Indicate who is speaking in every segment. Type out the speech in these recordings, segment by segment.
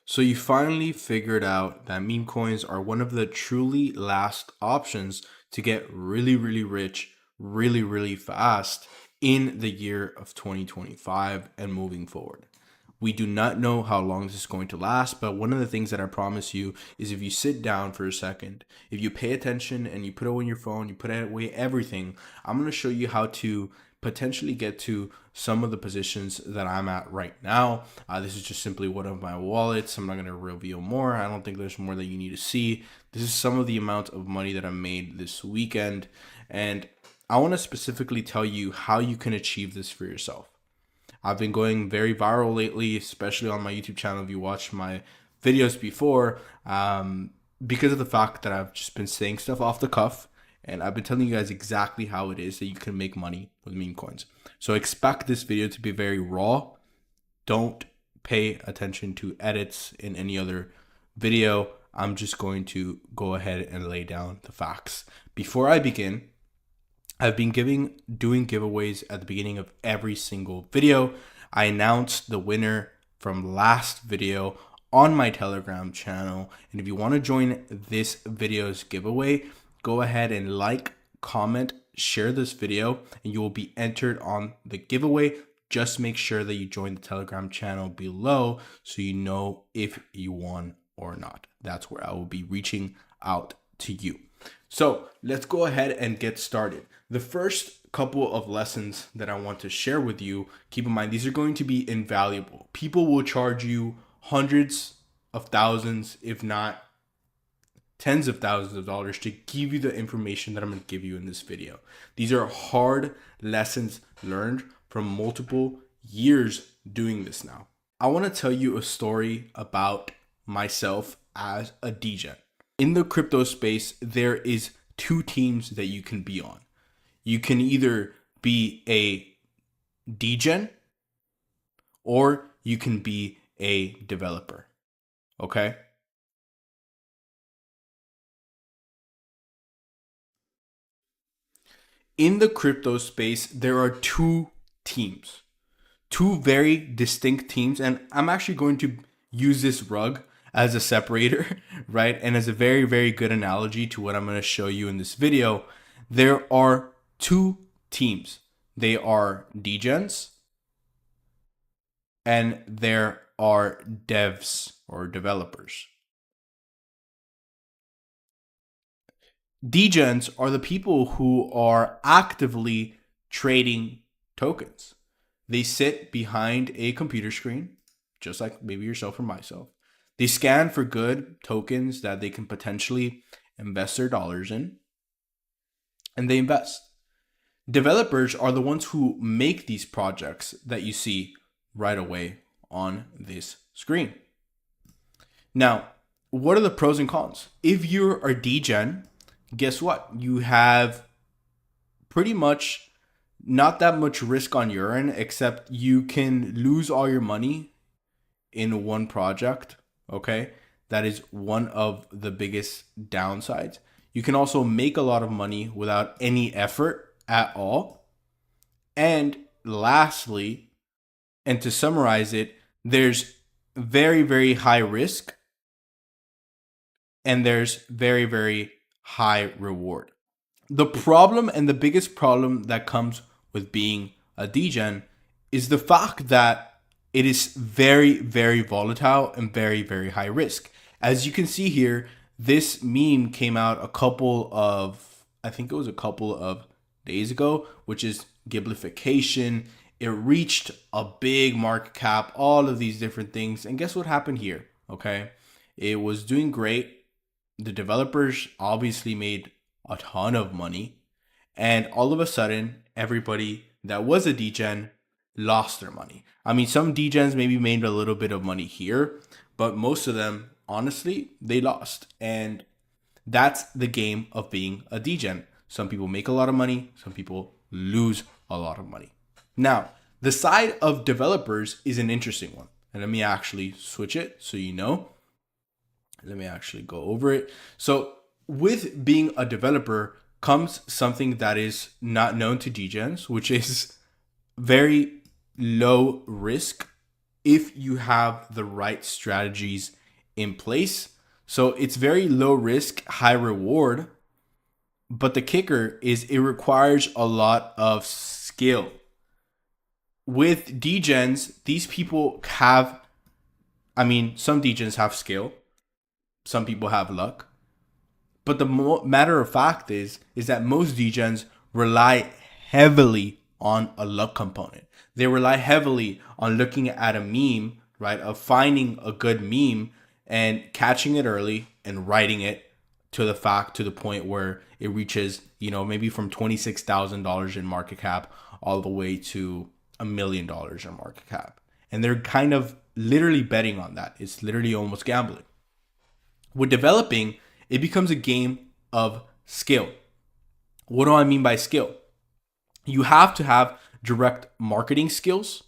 Speaker 1: So you finally figured out that meme coins are one of the truly last options to get really, really rich, really, really fast in the year of 2025 and moving forward. We do not know how long this is going to last, but one of the things that I promise you is if you sit down for a second, if you pay attention and you put away your phone, you put away everything, I'm going to show you how to potentially get to some of the positions that I'm at right now. This is just simply one of my wallets. I'm not going to reveal more. I don't think there's more that you need to see. This is some of the amount of money that I made this weekend. And I want to specifically tell you how you can achieve this for yourself. I've been going very viral lately, especially on my YouTube channel. If you watched my videos before, because of the fact that I've just been saying stuff off the cuff, and I've been telling you guys exactly how it is that you can make money with meme coins. So expect this video to be very raw. Don't pay attention to edits in any other video. I'm just going to go ahead and lay down the facts. Before I begin, I've been doing giveaways at the beginning of every single video. I announced the winner from last video on my Telegram channel. And if you want to join this video's giveaway, go ahead and like, comment, share this video, and you will be entered on the giveaway. Just make sure that you join the Telegram channel below so you know if you won or not. That's where I will be reaching out to you. So let's go ahead and get started. The first couple of lessons that I want to share with you, keep in mind, these are going to be invaluable. People will charge you hundreds of thousands, if not tens of thousands of dollars to give you the information that I'm going to give you in this video. These are hard lessons learned from multiple years doing this now. I want to tell you a story about myself as a degen. In the crypto space, there is two teams that you can be on. You can either be a degen or you can be a developer. Okay? In the crypto space, there are two teams, two very distinct teams. And I'm actually going to use this rug as a separator, right? And as a very, very good analogy to what I'm going to show you in this video. There are two teams. They are degens and there are devs or developers. Degens are the people who are actively trading tokens. They sit behind a computer screen, just like maybe yourself or myself. They scan for good tokens that they can potentially invest their dollars in, and they invest. Developers are the ones who make these projects that you see right away on this screen. Now, what are the pros and cons? If you're a degen, guess what? You have pretty much not that much risk on your end, except you can lose all your money in one project. Okay, that is one of the biggest downsides. You can also make a lot of money without any effort at all. And lastly, and to summarize it, there's very, very high risk and there's very, very high reward. The problem and the biggest problem that comes with being a degen is the fact that it is very, very volatile and very, very high risk. As you can see here, this meme came out I think it was a couple of days ago, which is Giblification. It reached a big market cap, all of these different things. And guess what happened here? Okay. It was doing great. The developers obviously made a ton of money. And all of a sudden, everybody that was a degen lost their money. I mean, some degens maybe made a little bit of money here, but most of them, honestly, they lost. And that's the game of being a degen. Some people make a lot of money, some people lose a lot of money. Now, the side of developers is an interesting one. And let me actually switch it so you know. Let me actually go over it. So with being a developer comes something that is not known to degens, which is very low risk if you have the right strategies in place. So it's very low risk, high reward. But the kicker is it requires a lot of skill. With degens, these people have, I mean, some degens have skill, some people have luck. But the matter of fact is that most degens rely heavily on a luck component. They rely heavily on looking at a meme, right? Of finding a good meme and catching it early and writing it to the point where it reaches, maybe from $26,000 in market cap all the way to $1 million in market cap. And they're kind of literally betting on that. It's literally almost gambling. With developing, it becomes a game of skill. What do I mean by skill? You have to have direct marketing skills.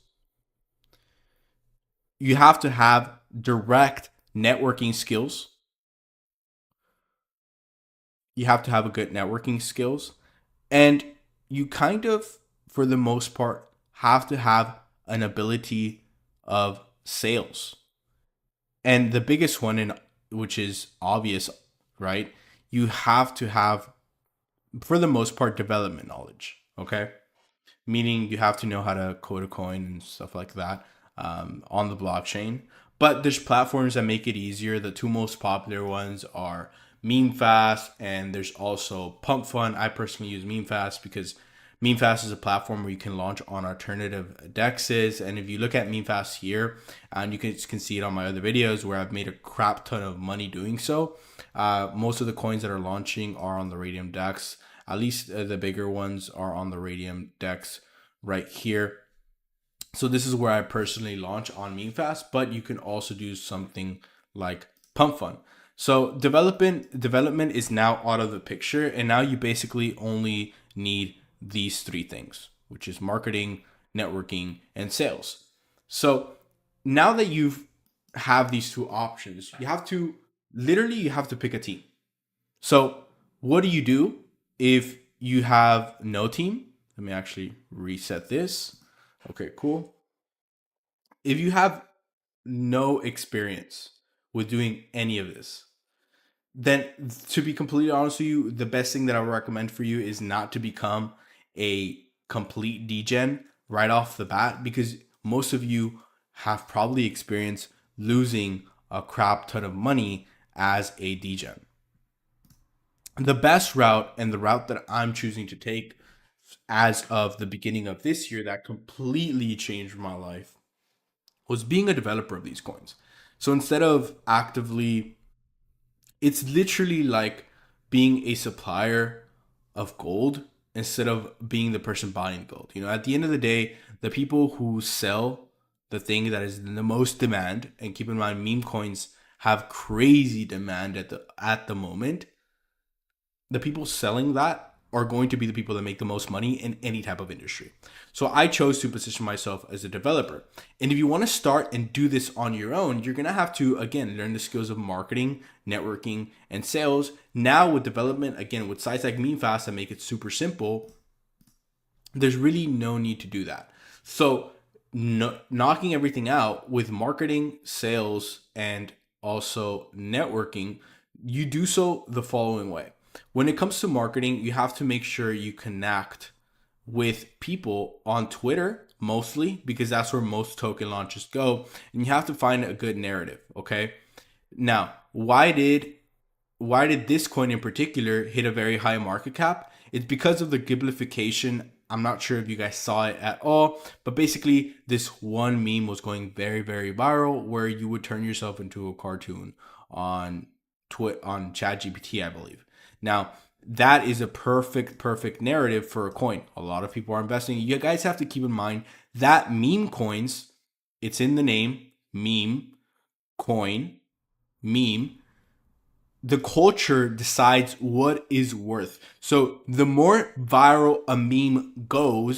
Speaker 1: You have to have direct networking skills. You have to have a good networking skills. And you kind of, for the most part, have to have an ability of sales. And the biggest one, which is obvious, right? You have to have, for the most part, development knowledge. Okay, meaning you have to know how to code a coin and stuff like that on the blockchain. But there's platforms that make it easier. The two most popular ones are MemeFast, and there's also Pump.fun. I personally use MemeFast because MemeFast is a platform where you can launch on alternative dexes. And if you look at MemeFast here, and you can see it on my other videos where I've made a crap ton of money doing so. Most of the coins that are launching are on the Radium Dex. At least the bigger ones are on the Radium Dex right here. So this is where I personally launch on MemeFast, but you can also do something like Pump.fun. So development is now out of the picture, and now you basically only need these three things, which is marketing, networking, and sales. So now that you have these two options, you have to pick a team. So what do you do if you have no team? Let me actually reset this. Okay, cool. If you have no experience with doing any of this, then to be completely honest with you, the best thing that I would recommend for you is not to become a complete degen right off the bat, because most of you have probably experienced losing a crap ton of money as a degen. The best route, and the route that I'm choosing to take as of the beginning of this year that completely changed my life, was being a developer of these coins. So instead of actively, it's literally like being a supplier of gold instead of being the person buying gold. At the end of the day, the people who sell the thing that is in the most demand, and keep in mind, meme coins have crazy demand at the moment. The people selling that are going to be the people that make the most money in any type of industry. So I chose to position myself as a developer. And if you want to start and do this on your own, you're going to have to, again, learn the skills of marketing, networking, and sales. Now with development, again, with sites like MemeFast that make it super simple, there's really no need to do that. So knocking everything out with marketing, sales, and also networking, you do so the following way. When it comes to marketing, you have to make sure you connect with people on Twitter mostly, because that's where most token launches go, and you have to find a good narrative. Okay, now why did this coin in particular hit a very high market cap? It's because of the giblification. I'm not sure if you guys saw it at all, but basically this one meme was going very, very viral, where you would turn yourself into a cartoon on ChatGPT, I believe. Now, that is a perfect narrative for a coin. A lot of people are investing. You guys have to keep in mind that meme coins, it's in the name, meme, coin, meme. The culture decides what is worth. So the more viral a meme goes,